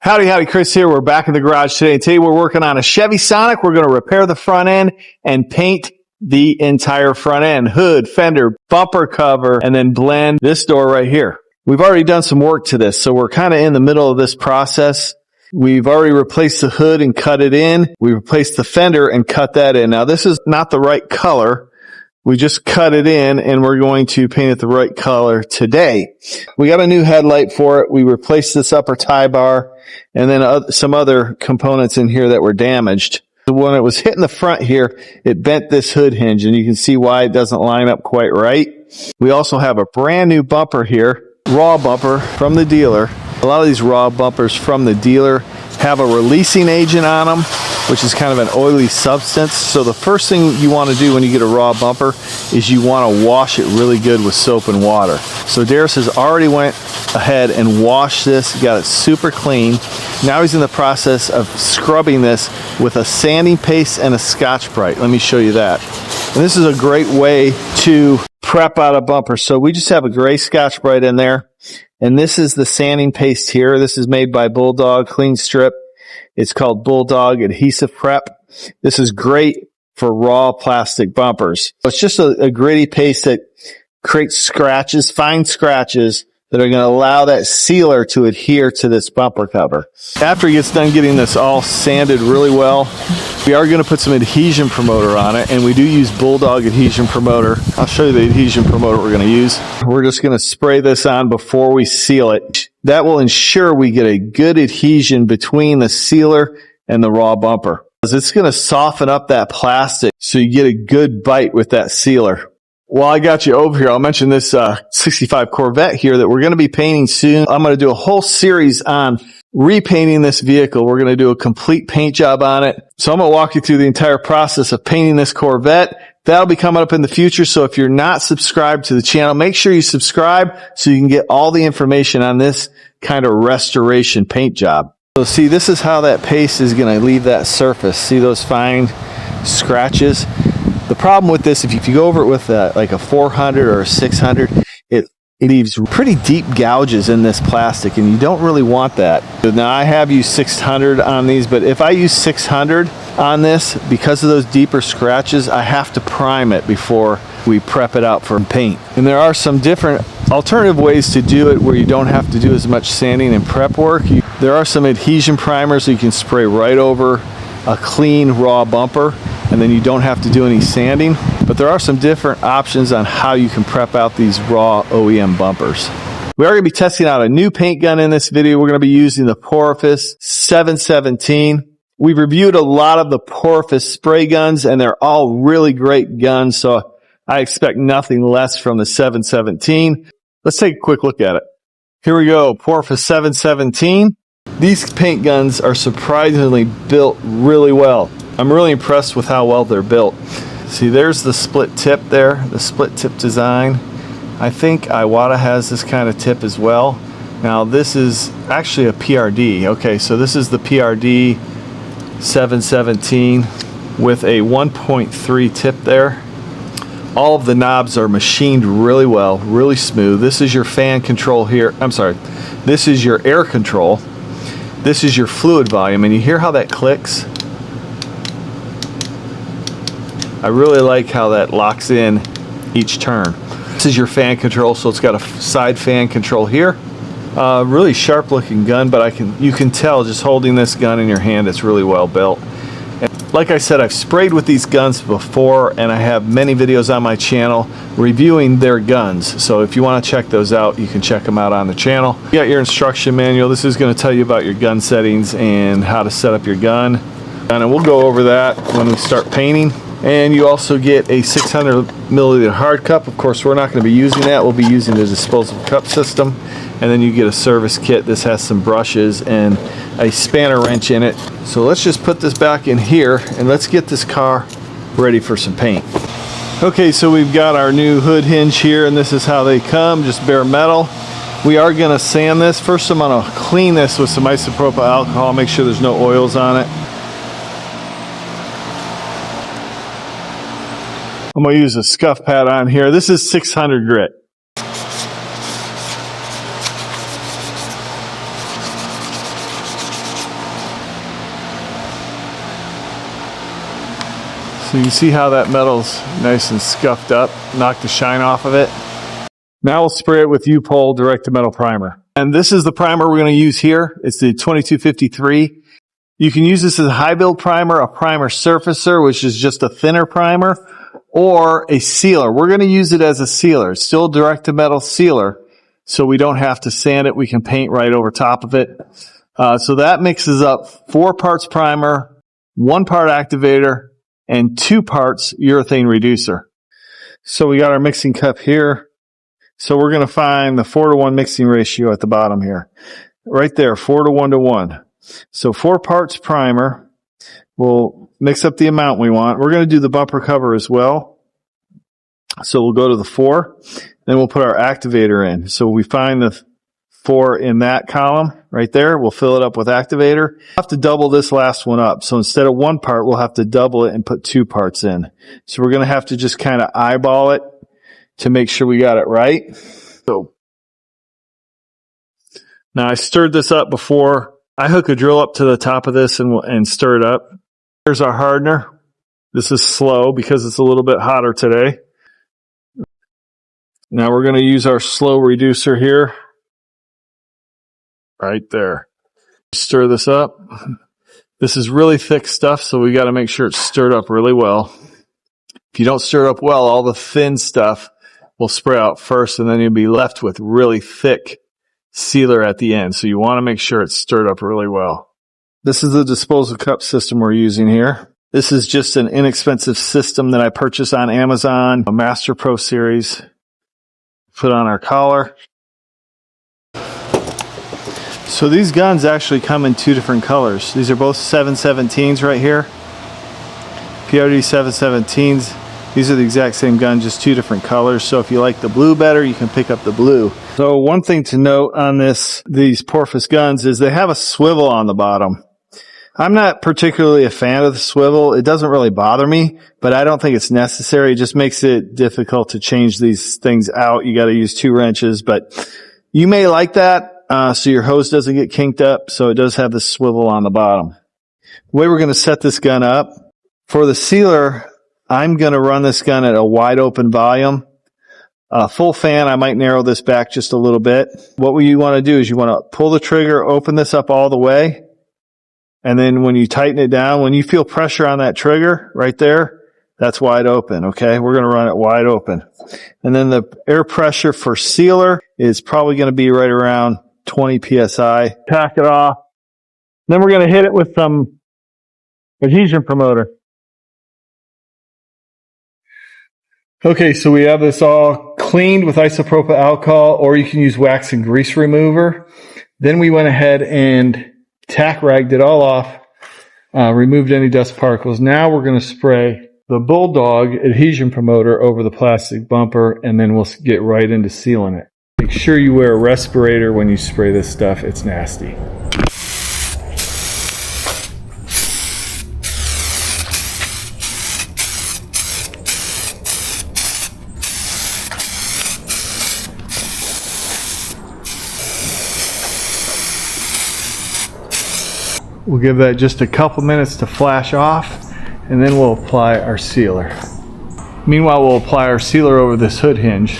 Howdy, Chris here. We're back in the garage today. Today we're working on a Chevy Sonic. We're going to repair the front end and paint the entire front end. Hood, fender, bumper cover, and then blend this door right here. We've already done some work to this, so we're kind of in the middle of this process. We've already replaced the hood and cut it in. We replaced the fender and cut that in. Now this is not the right color. We just cut it in and we're going to paint it the right color today. We got a new headlight for it. We replaced this upper tie bar and then some other components in here that were damaged. When it was hitting the front here, it bent this hood hinge and you can see why it doesn't line up quite right. We also have a brand new bumper here, raw bumper from the dealer. A lot of these raw bumpers from the dealer have a releasing agent on them, which is kind of an oily substance. So the first thing you want to do when you get a raw bumper is you want to wash it really good with soap and water. So Darius has already went ahead and washed this, got it super clean. Now he's in the process of scrubbing this with a sanding paste and a Scotch-Brite. Let me show you that. And this is a great way to prep out a bumper. So we just have a gray Scotch-Brite in there. And this is the sanding paste here. This is made by Bulldog Clean Strip. It's called Bulldog Adhesive Prep. This is great for raw plastic bumpers. It's just a gritty paste that creates scratches, fine scratches, that are going to allow that sealer to adhere to this bumper cover. After he gets done getting this all sanded really well, we are going to put some adhesion promoter on it, and we do use Bulldog adhesion promoter. I'll show you the adhesion promoter we're going to use. We're just going to spray this on before we seal it. That will ensure we get a good adhesion between the sealer and the raw bumper. It's going to soften up that plastic so you get a good bite with that sealer. While I got you over here, I'll mention this 65 Corvette here that we're going to be painting soon. I'm going to do a whole series on repainting this vehicle. We're going to do a complete paint job on it. So I'm going to walk you through the entire process of painting this Corvette. That'll be coming up in the future. So if you're not subscribed to the channel, make sure you subscribe so you can get all the information on this kind of restoration paint job. So see, this is how that paste is going to leave that surface. See those fine scratches? The problem with this, if you go over it with like a 400 or a 600, it leaves pretty deep gouges in this plastic, and you don't really want that. Now, I have used 600 on these, but if I use 600 on this, because of those deeper scratches, I have to prime it before we prep it out for paint. And there are some different alternative ways to do it where you don't have to do as much sanding and prep work. There are some adhesion primers that you can spray right over a clean raw bumper, and then you don't have to do any sanding. But there are some different options on how you can prep out these raw OEM bumpers. We are going to be testing out a new paint gun in this video. We're going to be using the Porphis 717. We've reviewed a lot of the Porphis spray guns, and they're all really great guns, so I expect nothing less from the 717. Let's take a quick look at it. Here we go, Porphis 717. These paint guns are surprisingly built really well. I'm really impressed with how well they're built. See, there's the split tip there, the split tip design. I think Iwata has this kind of tip as well. Now this is actually a PRD. Okay, so this is the PRD 717 with a 1.3 tip there. All of the knobs are machined really well, really smooth. This is your fan control here. I'm sorry, this is your air control. This is your fluid volume, and you hear how that clicks? I really like how that locks in each turn. This is your fan control, so it's got a side fan control here. Really sharp looking gun, but you can tell just holding this gun in your hand, it's really well built. And like I said, I've sprayed with these guns before, and I have many videos on my channel reviewing their guns. So if you want to check those out, you can check them out on the channel. You got your instruction manual. This is going to tell you about your gun settings and how to set up your gun. And we'll go over that when we start painting. And you also get a 600 milliliter hard cup. Of course, we're not going to be using that. We'll be using the disposable cup system. And then you get a service kit. This has some brushes and a spanner wrench in it. So let's just put this back in here and let's get this car ready for some paint. Okay, so we've got our new hood hinge here, and this is how they come, just bare metal. We are going to sand this. First, I'm going to clean this with some isopropyl alcohol, make sure there's no oils on it. I'm going to use a scuff pad on here. This is 600 grit. So you can see how that metal's nice and scuffed up, knock the shine off of it. Now we'll spray it with upol direct to metal primer. And this is the primer we're going to use here. It's the 2253. You can use this as a high build primer, a primer surfacer, which is just a thinner primer, or a sealer. We're going to use it as a sealer. It's still a direct to metal sealer, so we don't have to sand it. We can paint right over top of it. So that mixes up 4 parts primer, 1 part activator, and 2 parts urethane reducer. So we got our mixing cup here. So we're going to find the 4-to-1 mixing ratio at the bottom here. Right there, 4-to-1-to-1. So 4 parts primer. We'll mix up the amount we want. We're going to do the bumper cover as well. So we'll go to the 4. Then we'll put our activator in. So we find the 4 in that column right there. We'll fill it up with activator. We'll have to double this last one up. So instead of 1 part, we'll have to double it and put 2 parts in. So we're going to have to just kind of eyeball it to make sure we got it right. So now I stirred this up before. I hook a drill up to the top of this and stir it up. Here's our hardener. This is slow because it's a little bit hotter today. Now we're going to use our slow reducer here. Right there. Stir this up. This is really thick stuff, so we got to make sure it's stirred up really well. If you don't stir it up well, all the thin stuff will spray out first, and then you'll be left with really thick sealer at the end. So you want to make sure it's stirred up really well. This is the disposal cup system we're using here. This is just an inexpensive system that I purchased on Amazon, a Master Pro series. Put on our collar. So these guns actually come in 2 different colors. These are both 717s right here. PRD 717s. These are the exact same gun, just 2 different colors. So if you like the blue better, you can pick up the blue. So one thing to note on these Porphis guns is they have a swivel on the bottom. I'm not particularly a fan of the swivel. It doesn't really bother me, but I don't think it's necessary. It just makes it difficult to change these things out. You got to use 2 wrenches, but you may like that. So your hose doesn't get kinked up. So it does have this swivel on the bottom. The way we're going to set this gun up, for the sealer, I'm going to run this gun at a wide open volume. Full fan, I might narrow this back just a little bit. What you want to do is you want to pull the trigger, open this up all the way. And then when you tighten it down, when you feel pressure on that trigger right there, that's wide open, okay? We're going to run it wide open. And then the air pressure for sealer is probably going to be right around 20 PSI. Tack it off. Then we're going to hit it with some adhesion promoter. Okay, so we have this all cleaned with isopropyl alcohol, or you can use wax and grease remover. Then we went ahead and tack ragged it all off, removed any dust particles. Now we're going to spray the Bulldog adhesion promoter over the plastic bumper, and then we'll get right into sealing it. Make sure you wear a respirator when you spray this stuff. It's nasty. We'll give that just a couple minutes to flash off, and then we'll apply our sealer. Meanwhile, we'll apply our sealer over this hood hinge.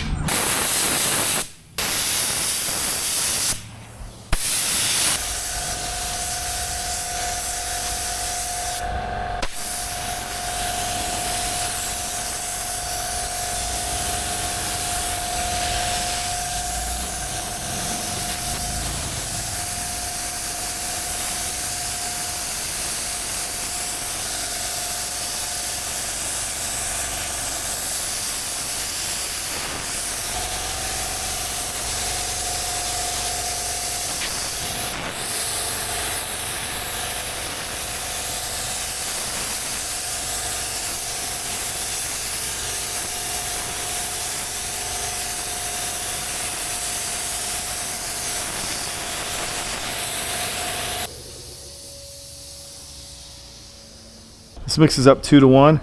This mixes up 2-to-1.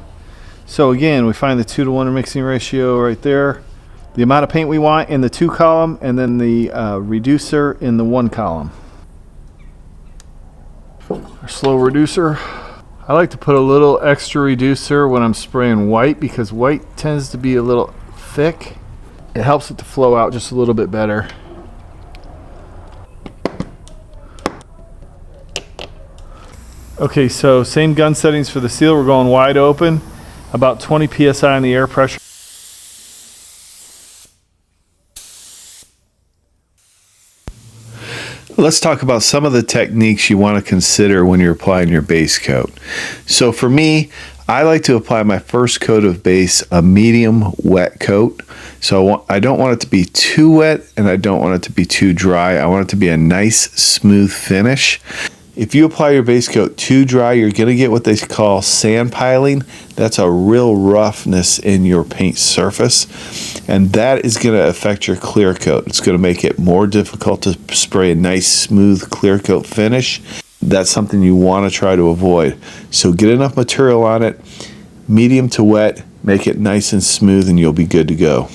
So again, we find the 2-to-1 mixing ratio right there. The amount of paint we want in the 2 column, and then the reducer in the 1 column. Our slow reducer. I like to put a little extra reducer when I'm spraying white because white tends to be a little thick. It helps it to flow out just a little bit better. Okay, so same gun settings for the seal. We're going wide open, about 20 psi on the air pressure. Let's talk about some of the techniques you want to consider when you're applying your base coat. So for me, I like to apply my first coat of base a medium wet coat. So I don't want it to be too wet and I don't want it to be too dry. I want it to be a nice smooth finish. If you apply your base coat too dry, you're going to get what they call sand piling. That's a real roughness in your paint surface, and that is going to affect your clear coat. It's going to make it more difficult to spray a nice smooth clear coat finish. That's something you want to try to avoid. So get enough material on it, medium to wet, make it nice and smooth, and you'll be good to go.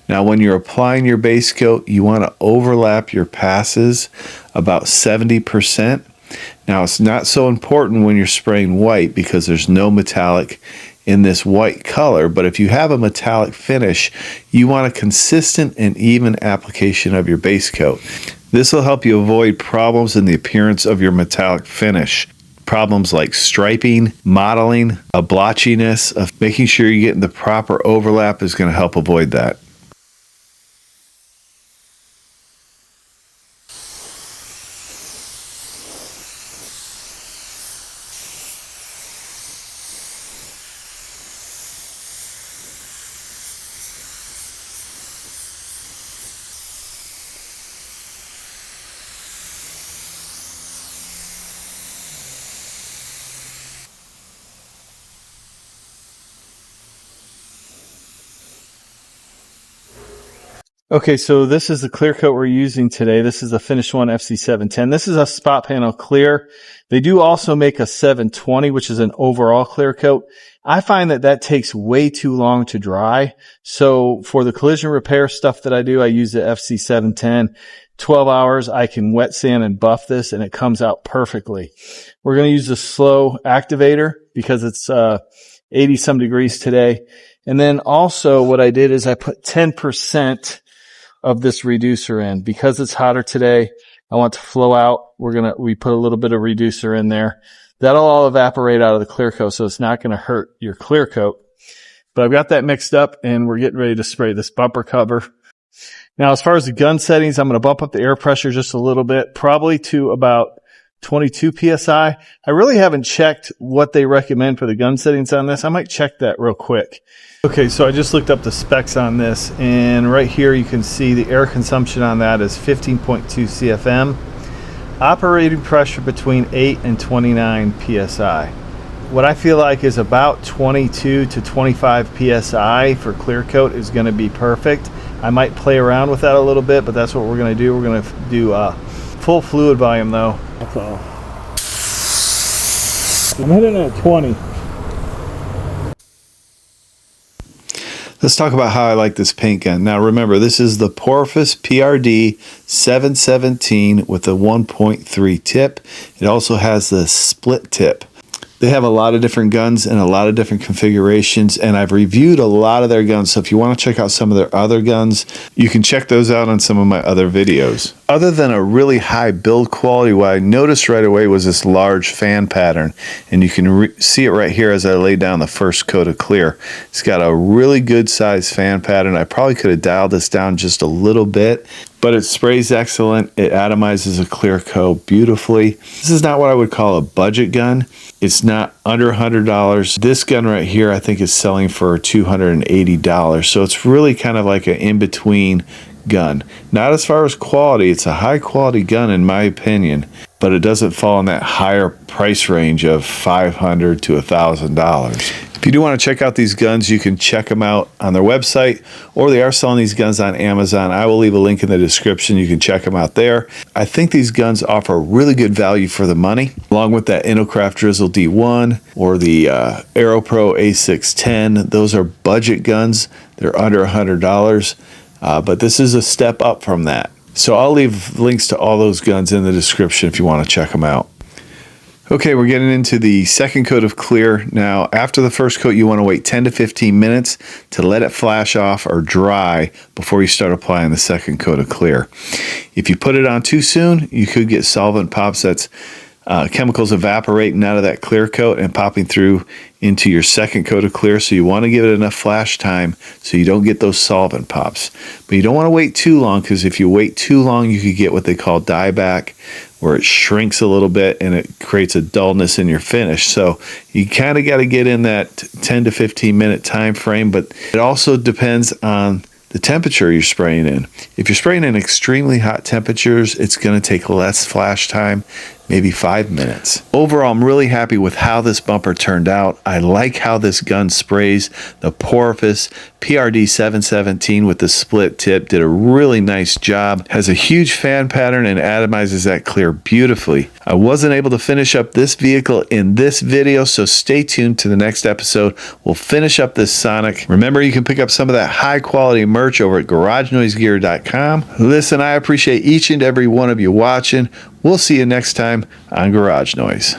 Now when you're applying your base coat, you want to overlap your passes about 70%. Now it's not so important when you're spraying white because there's no metallic in this white color, but if you have a metallic finish, you want a consistent and even application of your base coat. This will help you avoid problems in the appearance of your metallic finish. Problems like striping, mottling, a blotchiness, of making sure you're getting the proper overlap is going to help avoid that. Okay, so this is the clear coat we're using today. This is a finished one FC710. This is a spot panel clear. They do also make a 720, which is an overall clear coat. I find that that takes way too long to dry. So for the collision repair stuff that I do, I use the FC710. 12 hours, I can wet sand and buff this and it comes out perfectly. We're going to use the slow activator because it's 80 some degrees today. And then also what I did is I put 10% of this reducer in because it's hotter today. I want to flow out. We put a little bit of reducer in there. That'll all evaporate out of the clear coat, so it's not going to hurt your clear coat. But I've got that mixed up and we're getting ready to spray this bumper cover. Now, as far as the gun settings, I'm going to bump up the air pressure just a little bit, probably to about 22 psi. I really haven't checked what they recommend for the gun settings on this. I might check that real quick. Okay, so I just looked up the specs on this, and right here you can see the air consumption on that is 15.2 CFM. Operating pressure between 8 and 29 psi. What I feel like is about 22 to 25 psi for clear coat is going to be perfect. I might play around with that a little bit, but that's what we're going to do. We're going to do full fluid volume though. That's all. I'm hitting at 20. Let's talk about how I like this paint gun. Now remember, this is the Porphis PRD 717 with a 1.3 tip. It also has the split tip. They have a lot of different guns and a lot of different configurations, and I've reviewed a lot of their guns, so if you want to check out some of their other guns, you can check those out on some of my other videos. Other than a really high build quality, what I noticed right away was this large fan pattern, and you can see it right here as I lay down the first coat of clear. It's got a really good size fan pattern. I probably could have dialed this down just a little bit, but it sprays excellent. It atomizes a clear coat beautifully. This is not what I would call a budget gun. It's not under $100. This gun right here I think is selling for $280. So it's really kind of like an in-between gun. Not as far as quality. It's a high quality gun in my opinion, but it doesn't fall in that higher price range of $500 to $1,000. If you do want to check out these guns, you can check them out on their website, or they are selling these guns on Amazon. I will leave a link in the description. You can check them out there. I think these guns offer really good value for the money, along with that Inokraft Drizzle D1 or the AeroPro A610. Those are budget guns. They're under $100, but this is a step up from that. So I'll leave links to all those guns in the description if you want to check them out. Okay, we're getting into the second coat of clear. Now, after the first coat, you want to wait 10 to 15 minutes to let it flash off or dry before you start applying the second coat of clear. If you put it on too soon, you could get solvent pops. That's chemicals evaporating out of that clear coat and popping through into your second coat of clear. So you want to give it enough flash time so you don't get those solvent pops. But you don't want to wait too long, because if you wait too long, you could get what they call dieback, where it shrinks a little bit and it creates a dullness in your finish. So you kind of got to get in that 10 to 15 minute time frame, but it also depends on the temperature you're spraying in. If you're spraying in extremely hot temperatures, it's going to take less flash time, maybe 5 minutes. Overall, I'm really happy with how this bumper turned out. I like how this gun sprays. The Porphis PRD 717 with the split tip did a really nice job. Has a huge fan pattern and atomizes that clear beautifully. I wasn't able to finish up this vehicle in this video, so stay tuned to the next episode. We'll finish up this Sonic. Remember, you can pick up some of that high quality merch over at GarageNoiseGear.com. Listen, I appreciate each and every one of you watching. We'll see you next time on Garage Noise.